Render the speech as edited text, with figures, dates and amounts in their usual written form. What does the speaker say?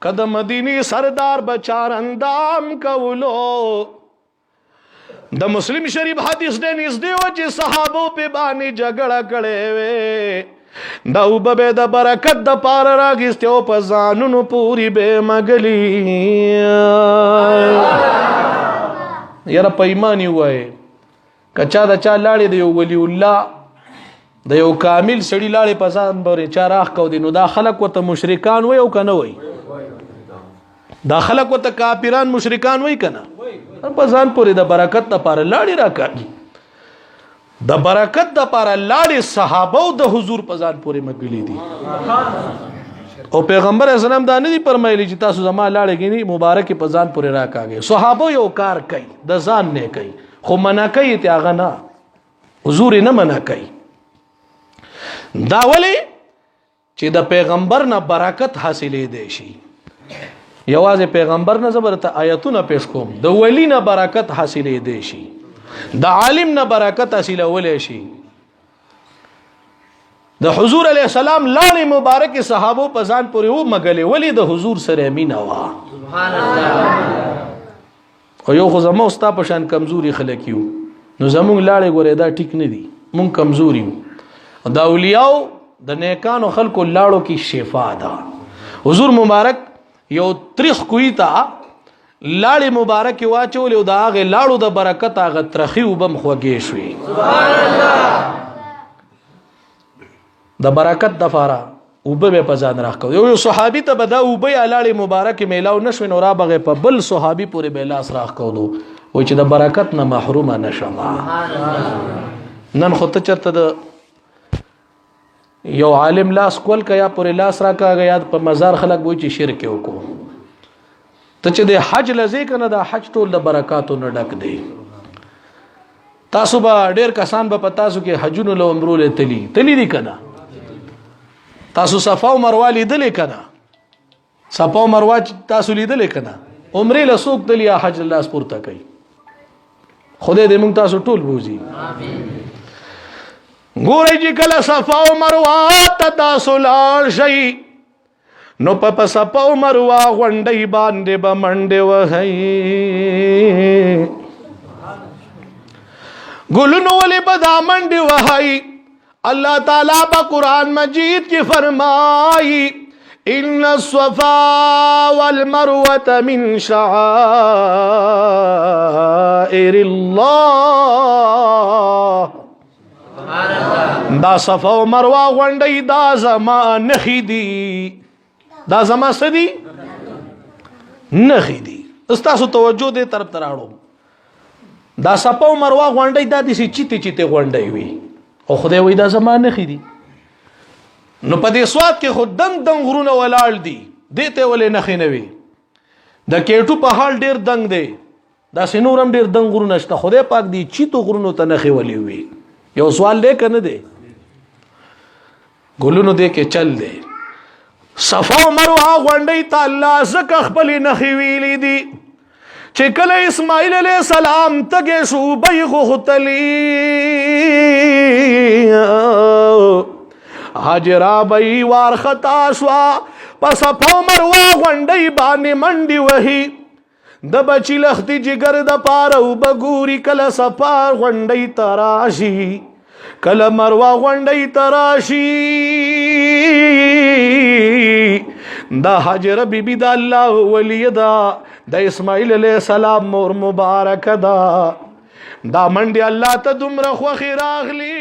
کد مدینی سردار بچار اندام کولو د مسلم شریف حدیث دے نزدې و چې صحابو په باندې جګړه کړې وې دا وببه د برکت د پار راغسته او په ځانونو پوری به مګلی یاره پېمانی وای کچا د چا لاړې دی ولی الله د یو کامل سړی لاړې په ځان باندې چا راخ کو دي نو دا خلک وته مشرکان وای او کنه وای دا خلک وته کافران مشرکان وای کنه په ځان پورې د برکت لپاره لاړې راکړي د برکت لپاره لاړې صحابه او د حضور په ځان پورې مګلې دي او پیغمبر اسلام دا نه دي فرمایلی چې تاسو زما لاړې غني مبارک په ځان پورې راکاږي صحابه یو کار کوي د ځان نه کوي خو منا کوي ته هغه نه حضور نه منا کوي دا ولی چې د پیغمبر نه برکت حاصلې دی شي یوازې پیغمبر نه زبرته آیتونه پیش کوم د ولی نه برکت حاصلې دی شي د عالم نه برکت حاصله ولې شي د حضور علیه السلام لاړې مبارک صحابه په ځان پورې و مګلې ولی د حضور سره مینا وا سبحان الله او یو خو زمو ستا په شان کمزوري خلک یو نو زموږ لاړې ګورې دا ټیک نه دي مونږ کمزوري یو د اولیاء د نیکانو خلکو لاړو کې شفا ده حضور مبارک یو تریخ کوي تا لاړې مبارک واچول او دا هغه لاړو د برکت هغه ترخی وبم خوږې شوي سبحان الله د برکت د فارا وبه په ځان راخو یو صحابي ته بدا وبه لاړې مبارک میلاو نشو نو را بغه په بل صحابي پورې به لاس راخو و چې د برکت نه محروم نشم نن خو ته چرته د یو عالم لاس کول کیا پورې لاس راکاږي یاد په مزار خلک وای چې شرک وکړو ته چې د حج لزی کنه د حج ټول د برکاتو نه ډک دی تاسو به ډیر کسان به پتا سو کې حجونو له عمرو له تلی دی کنه تاسو صفا او مروه لیدلې کنه صفا او مروه تاسو لیدلې کنه عمره له سوق تلی حج الله سپورته کوي خدای دې موږ تاسو ټول بوزي امين ګورې چې کله صفا او مروه ته تاسو لاړ شئ نو په صفا او مروه غونډې باندې به منډې وهئ ګلونو ولې به دا منډې وهئ اللہ تعالیٰ با قرآن مجید کی فرمائی ان الصفا والمروة من شعائر اللہ دا صفا و مروہ غنڈی دا زمان نخی دی دا زمان سدی نخی دی استاسو توجہ دے طرف تراڑو دا صفا و مروہ غنڈی دا دیسی چیتے چیتے غنڈی ہوئی او خدای وای دا زمان نه خېدي نو په دې سواد کې خود دنګ غرونه ولاړ دي دته ولې نه خېنوي د کېټو په حال ډیر دنګ دی دا سينورم ډیر دنګ غرونه شته خدای پاک دی چې تو غرونو ته نه خېولې وي یو سوال دې کنه دی ګلونو دې کې چل دی صفا مروه غونډې ته الله زکه خپل نه خېویلې دي چې کله اسماعیل علیہ السلام تګې شو بیغ هتلی حاجرہ بی وار خطا شوا پس پا مروہ غنڈی بانی منڈی وحی د بچی لختی جگر د پارو بگوری کل سپار غنڈی تراشی کل مروہ غنڈی تراشی دا حاجرہ بی بی دا اللہ ولی دا اسماعیل علیہ السلام مور مبارک دا منڈی اللہ تا دمرا خوخی راغلی